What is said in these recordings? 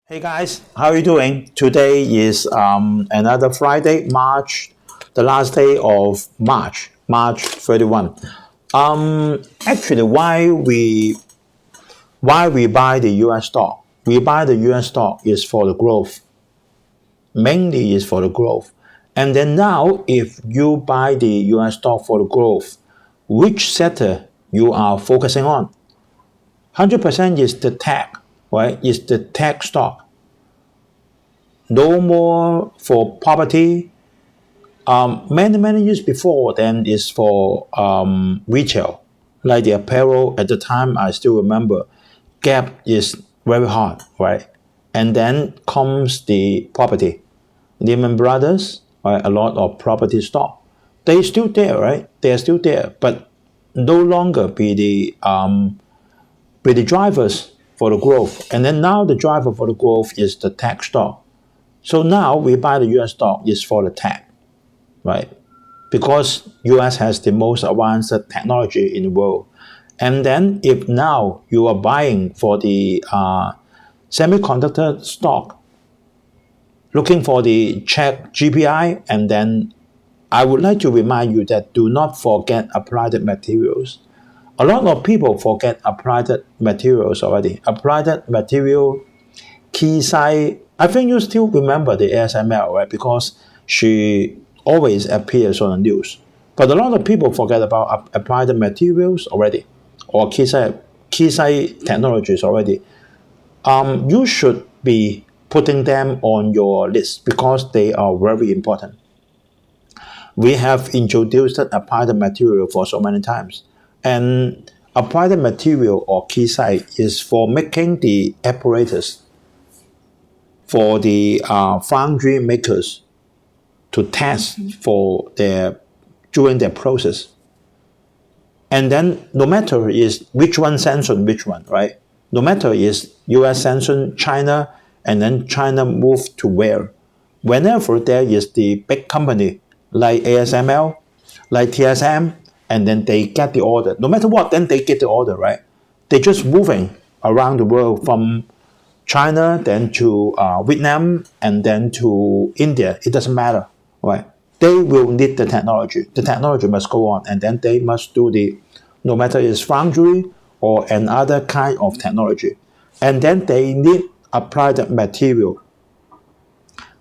Hey guys, how are you doing? Today is another Friday, the last day of March 31. Actually, why we buy the US stock? We buy the US stock is for the growth, mainly is for the growth. And then now, if you buy the US stock for the growth, which sector you are focusing on? 100% is the tech, right? Is the tech stock. No more for property. Many years before then is for retail, like the apparel. At the time, I still remember, Gap is very hard, right? And then comes the property, Lehman Brothers, right? A lot of property stock. They still there, right? They are still there, but no longer be the drivers for the growth. And then now the driver for the growth is the tech stock. So now we buy the US stock is for the tech, right? Because US has the most advanced technology in the world. And then if now you are buying for the semiconductor stock, looking for the check GPI, and then I would like to remind you that do not forget applied materials. A lot of people forget applied materials already. Applied material Keysight, I think you still remember the ASML, right? Because she always appears on the news. But a lot of people forget about applied materials already, or Keysight technologies already. You should be putting them on your list because they are very important. We have introduced applied material for so many times, and applied material or Keysight is for making the apparatus for the foundry makers to test for during their process. And then no matter is which one sanction which one, right? No matter is US sanction China, and then China move to where? Whenever there is the big company like ASML, like TSM, and then they get the order. No matter what, then they get the order, right? They're just moving around the world from China, then to Vietnam, and then to India. It doesn't matter, right? They will need the technology. The technology must go on, and then they must do no matter it's foundry or another kind of technology. And then they need applied material,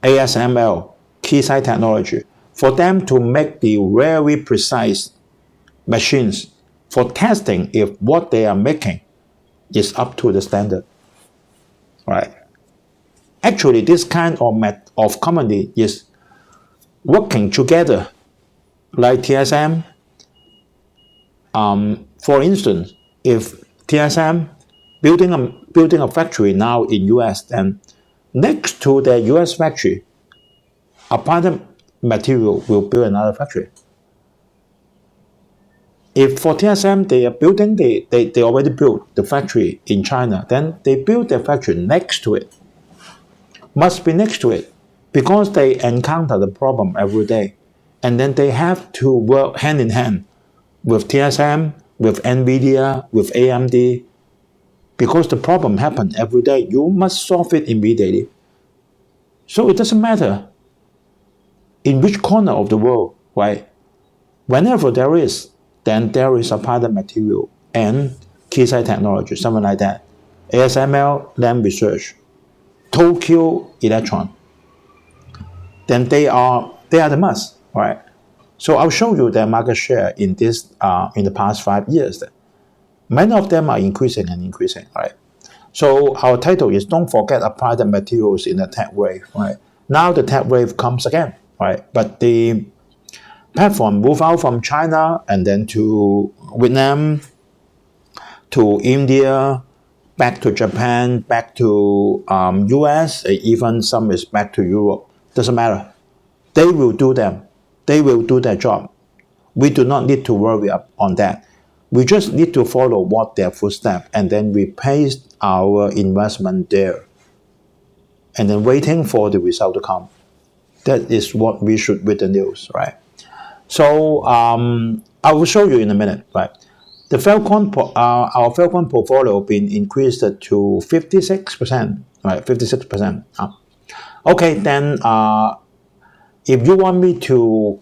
ASML, Keysight technology, for them to make the very precise machines for testing if what they are making is up to the standard. Right. Actually, this kind of company is working together, like TSM. For instance, if TSM building a factory now in US, then next to the US factory, applied material will build another factory. If for TSM they are building, they already built the factory in China, then they build the factory next to it. Must be next to it, because they encounter the problem every day, and then they have to work hand in hand with TSM, with NVIDIA, with AMD, because the problem happens every day. You must solve it immediately. So it doesn't matter in which corner of the world, right? Whenever there is, then there is applied material and Keysight technology, something like that. ASML, Lam Research, Tokyo Electron, then they are the must, right? So I'll show you their market share in the past 5 years. Many of them are increasing and increasing, right? So our title is "Don't Forget Applied Materials in the Tech Wave," right? Now the tech wave comes again, right? But the platform move out from China and then to Vietnam, to India, back to Japan, back to US, even some is back to Europe. Doesn't matter. They will do them. They will do their job. We do not need to worry on that. We just need to follow what their footsteps, and then we place our investment there, and then waiting for the result to come. That is what we should with the news, right? So I will show you in a minute, right? The our Falcon portfolio been increased to 56%. right? 56% up. Okay, then if you want me to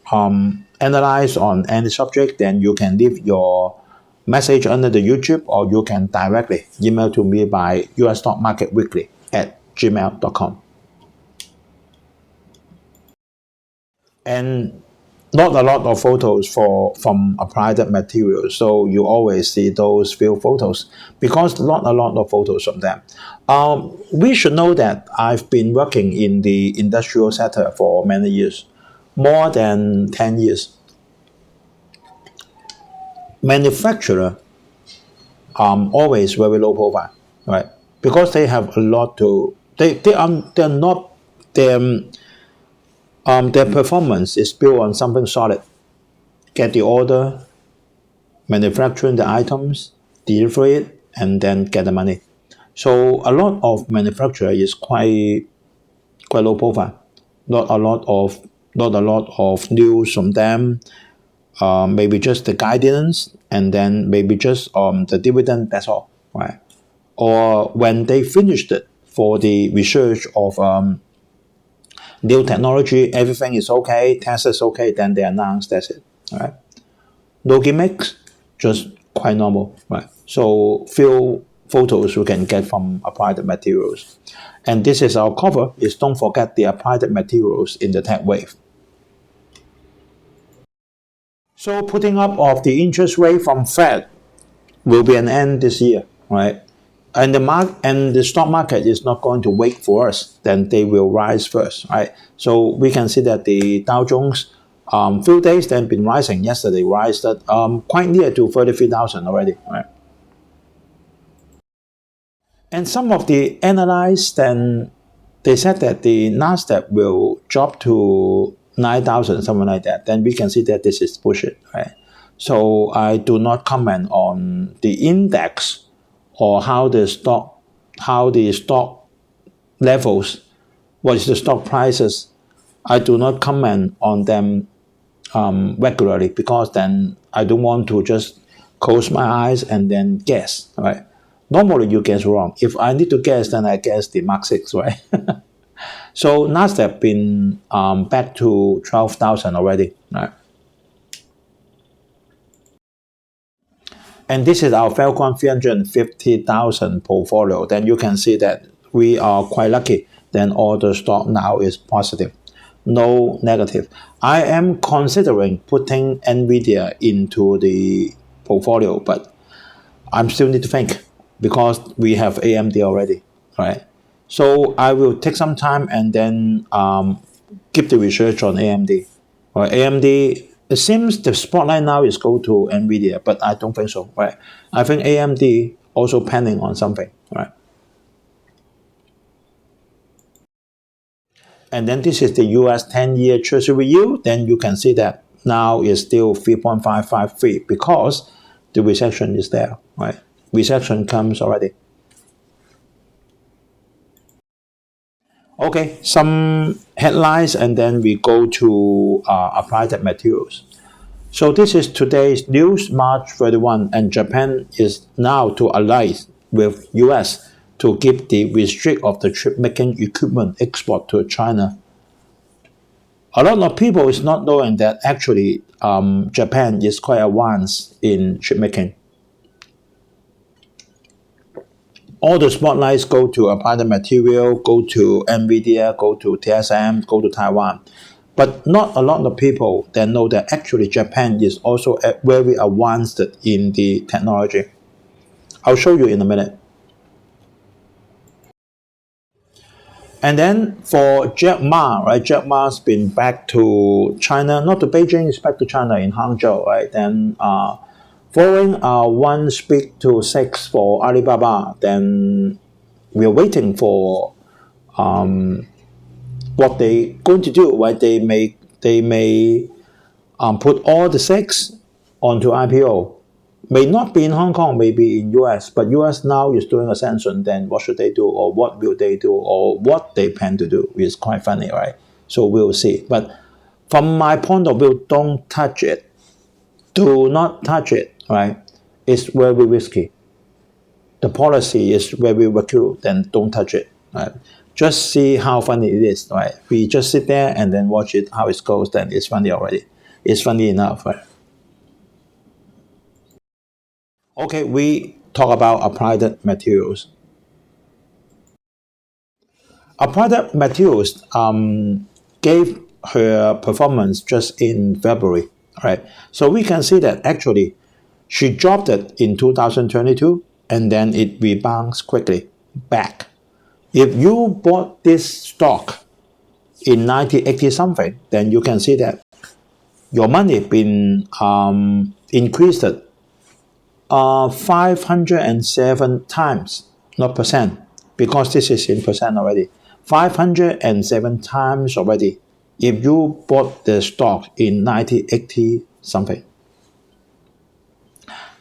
analyze on any subject, then you can leave your message under the YouTube, or you can directly email to me by usstockmarketweekly@gmail.com. And not a lot of photos from applied materials, so you always see those few photos because not a lot of photos from them. We should know that I've been working in the industrial sector for many years, more than 10 years. Manufacturer always very low profile, right? Because they have a lot to they're not their performance is built on something solid. Get the order, manufacturing the items, deliver it, and then get the money. So a lot of manufacturer is quite low profile. Not a lot of news from them. Maybe just the guidance, and then maybe just the dividend. That's all, right? Or when they finished it for the research of new technology, everything is okay, test is okay, then they announce that's it, right? No gimmicks, just quite normal, right? So few photos we can get from applied materials. And this is our cover, is don't forget the applied materials in the tech wave. So putting up of the interest rate from Fed will be an end this year, right? And the stock market is not going to wait for us, then they will rise first, right? So we can see that the Dow Jones few days then been rising. Yesterday rised quite near to 33,000 already, right? And some of the analysts then they said that the Nasdaq will drop to 9,000, something like that. Then we can see that this is bullshit, right? So I do not comment on the index or how the stock levels, what is the stock prices. I do not comment on them regularly, because then I don't want to just close my eyes and then guess, right? Normally you guess wrong. If I need to guess, then I guess the Mark 6, right? So Nasdaq been back to 12,000 already, right? And this is our Falcon 350,000 portfolio. Then you can see that we are quite lucky. Then all the stock now is positive, no negative. I am considering putting NVIDIA into the portfolio, but I'm still need to think because we have AMD already, right? So I will take some time and then keep the research on AMD. AMD, it seems the spotlight now is go to NVIDIA, but I don't think so, right? I think AMD also planning on something, right? And then this is the US 10-year Treasury yield. Then you can see that now is still 3.553 because the recession is there, right? Recession comes already. Okay, some headlines, and then we go to applied materials. So this is today's news, March 31, and Japan is now to ally with US to keep the restrict of the chip making equipment export to China. A lot of people is not knowing that actually Japan is quite advanced in chip making. All the spotlights go to applied material, go to NVIDIA, go to TSM, go to Taiwan. But not a lot of people that know that actually Japan is also very advanced in the technology. I'll show you in a minute. And then for Jack Ma, right? Jack Ma's been back to China, not to Beijing, he's back to China in Hangzhou, right? Then following 1 speak to 6 for Alibaba, then we're waiting for what they going to do, right? They may put all the 6 onto IPO. May not be in Hong Kong, maybe in US, but US now is doing a sanction, then what should they do, or what will they do, or what they plan to do is quite funny, right? So we'll see. But from my point of view, don't touch it. Do not touch it, right? It's very risky. The policy is very vacuum, then don't touch it. Right? Just see how funny it is. Right? We just sit there and then watch it how it goes. Then it's funny already. It's funny enough. Right? Okay, we talk about applied materials. Applied materials gave her performance just in February, right? So we can see that actually she dropped it in 2022 and then it rebounds quickly back. If you bought this stock in 1980 something, then you can see that your money been increased 507 times, not percent, because this is in percent already. 507 times already if you bought the stock in 1980 something.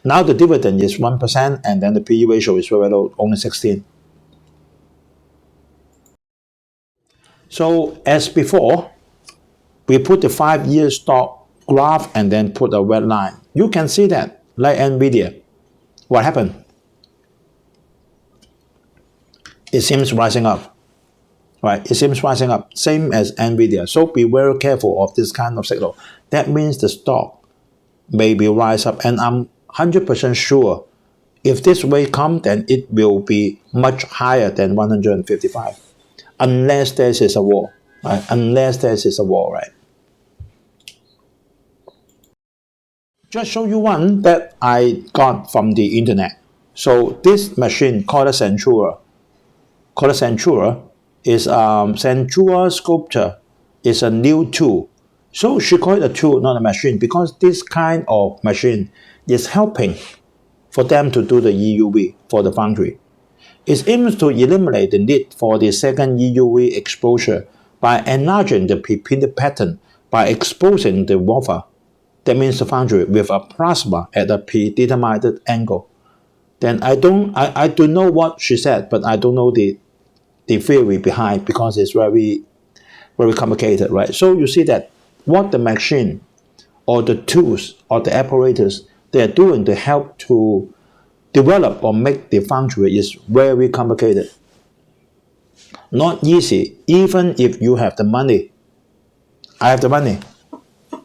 Now the dividend is 1% and then the PE ratio is very low, only 16. So as before, we put the 5-year stock graph and then put a red line. You can see that, like NVIDIA. What happened? It seems rising up. Right? It seems rising up, same as NVIDIA. So be very careful of this kind of signal. That means the stock may be rise up, and I'm 100% sure if this wave comes, then it will be much higher than 155, unless there is a war, right? Unless there is a war, right? Just show you one that I got from the internet. So this machine called a Centura, is Centura Sculptor is a new tool. So she called it a tool, not a machine, because this kind of machine is helping for them to do the EUV for the foundry. It aims to eliminate the need for the second EUV exposure by enlarging the pre-printed pattern by exposing the wafer. That means the foundry with a plasma at a predetermined angle. Then I do know what she said, but I don't know the theory behind because it's very complicated, right? So you see that what the machine or the tools or the apparatus they are doing to help to develop or make the foundry is very complicated. Not easy, even if you have the money. I have the money.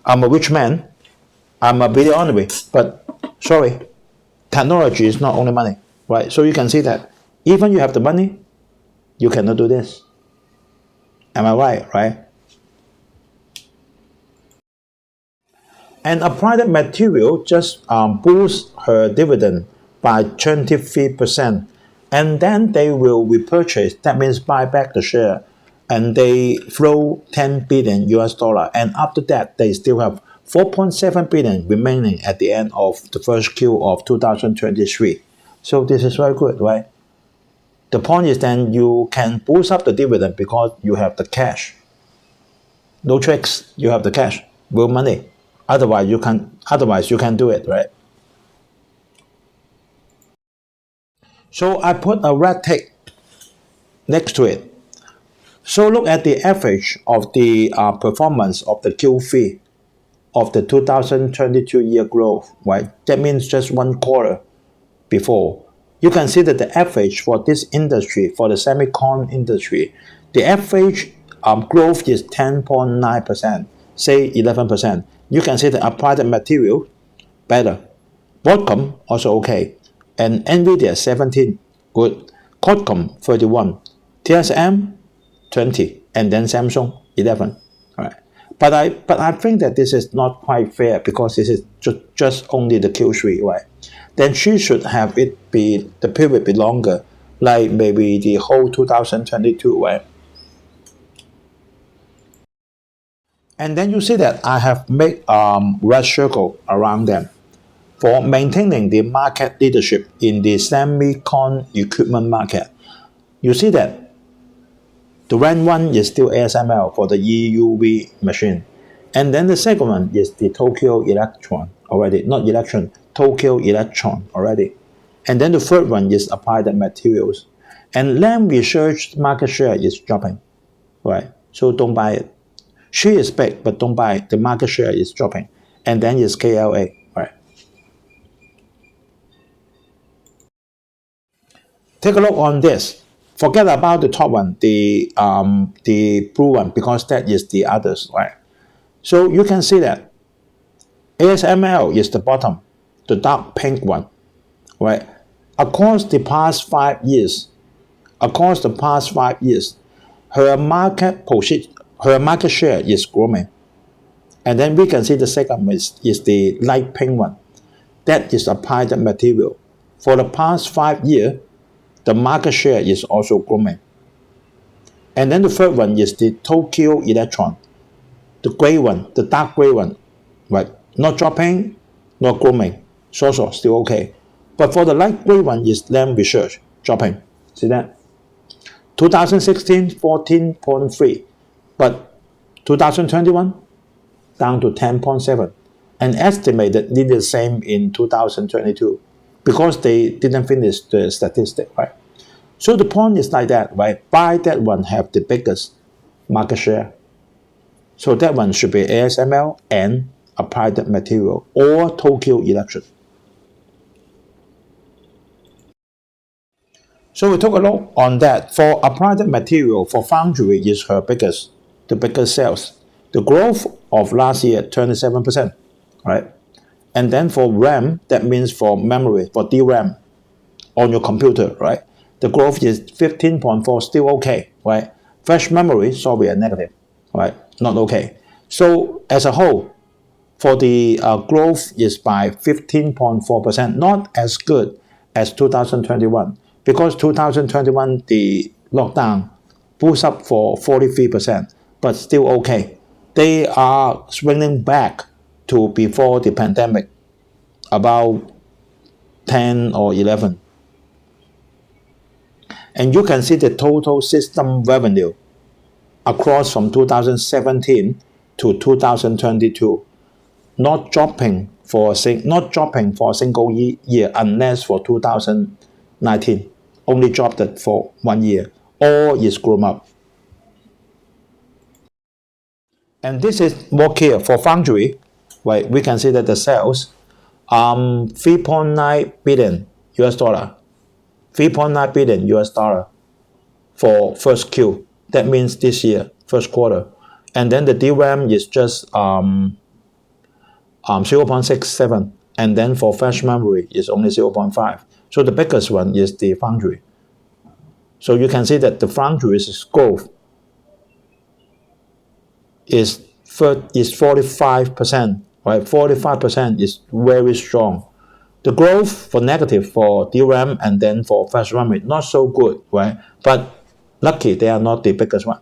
I'm a rich man. I'm a billionaire. But sorry, technology is not only money, right? So you can see that even you have the money, you cannot do this. Am I right? And applied material just boosts her dividend by 23%. And then they will repurchase, that means buy back the share. And they throw 10 billion US dollar. And after that, they still have 4.7 billion remaining at the end of the first Q of 2023. So this is very good, right? The point is then you can boost up the dividend because you have the cash. No tricks, you have the cash, real money. Otherwise you can't do it, right? So I put a red tick next to it. So look at the average of the performance of the Q3 of the 2022 year growth, right? That means just one quarter before. You can see that the average for this industry, for the semicon industry, the average growth is 10.9%, say 11%. You can see the applied material better. Broadcom also okay. And NVIDIA 17, good. Qualcomm 31, TSM 20, and then Samsung 11. All right. But I think that this is not quite fair because this is just only the Q3, right? Then she should have it be the period be longer, like maybe the whole 2022, right? And then you see that I have made red circle around them for maintaining the market leadership in the semicon equipment market. You see that the rank one is still ASML for the EUV machine. And then the second one is the Tokyo Electron already, not Electron, Tokyo Electron already. And then the third one is Applied Materials. And Lam Research market share is dropping, right? So don't buy it. She is big, but don't buy it. The market share is dropping. And then is KLA, right? Take a look on this. Forget about the top one, the blue one, because that is the others, right? So you can see that ASML is the bottom, the dark pink one, right? Across the past 5 years, her market share is growing. And then we can see the second is the light pink one. That is applied material. For the past 5 years, the market share is also growing. And then the third one is the Tokyo Electron, the gray one, the dark gray one, right? Not dropping, not growing, so still okay. But for the light gray one is Lam Research, dropping. See that? 2016, 14.3, but 2021, down to 10.7, and estimated nearly the same in 2022 because they didn't finish the statistic, right? So the point is like that, right? Buy that one have the biggest market share. So that one should be ASML and Applied Material or Tokyo Electron. So we took a look on that. For Applied Material, for foundry is the biggest sales. The growth of last year, 27%, right? And then for RAM, that means for memory, for DRAM on your computer, right? The growth is 15.4, still okay, right? Flash memory, sorry, a negative, right? Not okay. So as a whole, for the growth is by 15.4%, not as good as 2021, because 2021, the lockdown boost up for 43%, but still okay. They are swinging back to before the pandemic, about 10 or 11. And you can see the total system revenue across from 2017 to 2022, not dropping for a single year unless for 2019, only dropped it for 1 year. All is grown up. And this is more clear for foundry, right? We can see that the sales 3.9 billion US dollar, 3.9 billion US dollar for first Q. That means this year, first quarter. And then the DRAM is just 0.67, and then for flash memory is only 0.5. So the biggest one is the foundry. So you can see that the foundry's growth is 45%, right? 45% is very strong. The growth for negative for DRAM and then for flash memory, not so good, right? But lucky they are not the biggest one.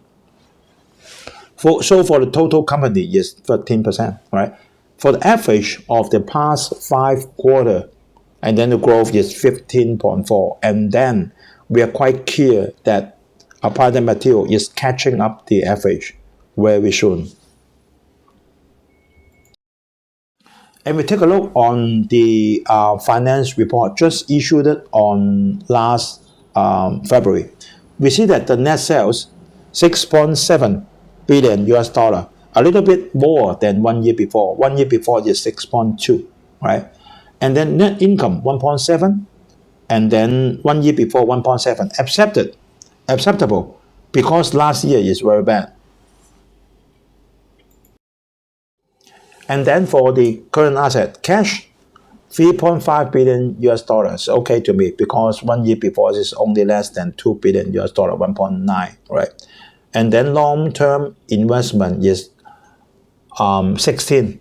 So for the total company is 13%, right? For the average of the past 5 quarters, and then the growth is 15.4, and then we are quite clear that Applied Material is catching up the average very soon. And we take a look on the finance report just issued on last February. We see that the net sales 6.7 billion US dollar, a little bit more than 1 year before. 1 year before is 6.2, right? And then net income 1.7, and then 1 year before 1.7. Acceptable, because last year is very bad. And then for the current asset, cash 3.5 billion US dollars, okay to me, because 1 year before is only less than 2 billion US dollar, 1.9, right? And then long-term investment is 16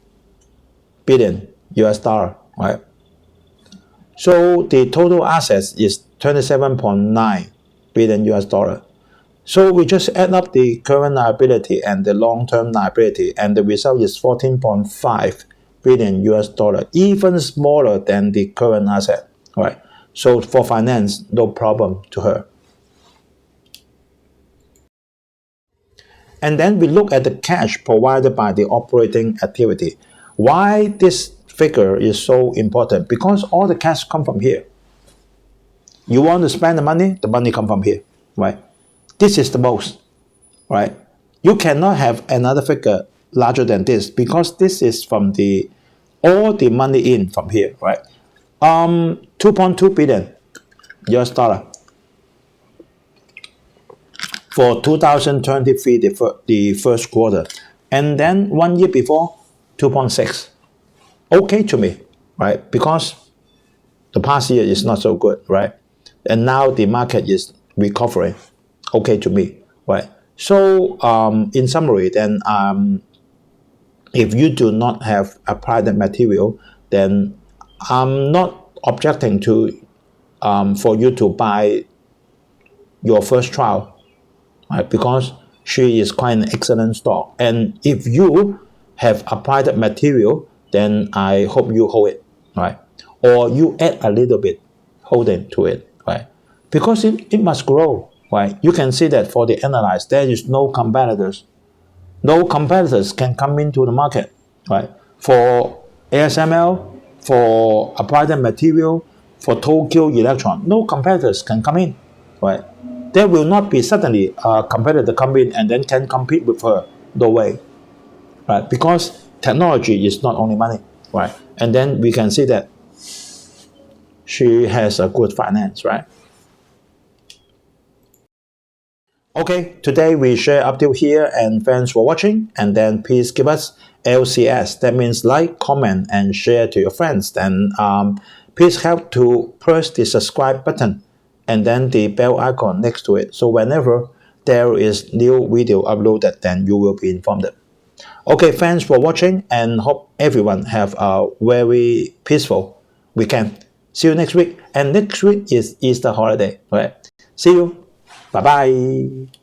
billion US dollar, right? So the total assets is 27.9 billion US dollar. So we just add up the current liability and the long-term liability, and the result is 14.5 billion US dollar, even smaller than the current asset, right? So for finance, no problem to her. And then we look at the cash provided by the operating activity. Why this figure is so important? Because all the cash come from here. You want to spend the money come from here, right? This is the most, right? You cannot have another figure larger than this, because this is from all the money in from here, right? 2.2 billion US dollar. for 2023, the first quarter. And then 1 year before, 2.6. Okay to me, right? Because the past year is not so good, right? And now the market is recovering. Okay to me, right? So in summary, then if you do not have applied that material, then I'm not objecting to for you to buy your first trial, right? Because she is quite an excellent stock. And if you have applied that material, then I hope you hold it, right? Or you add a little bit holding to it, right? Because it must grow, right? You can see that for the analyze, there is no competitors. No competitors can come into the market, right? For ASML, for applied material, for Tokyo Electron, no competitors can come in, right? There will not be suddenly a competitor come in and then can compete with her. No way, right? Because technology is not only money, right? And then we can see that she has a good finance, right? Okay, today we share up till here and thanks for watching, and then please give us LCS, that means like, comment and share to your friends. Then please help to press the subscribe button and then the bell icon next to it, so whenever there is new video uploaded, then you will be informed. Okay, thanks for watching and hope everyone have a very peaceful weekend. See you next week, and next week is Easter holiday, right? See you. Bye bye.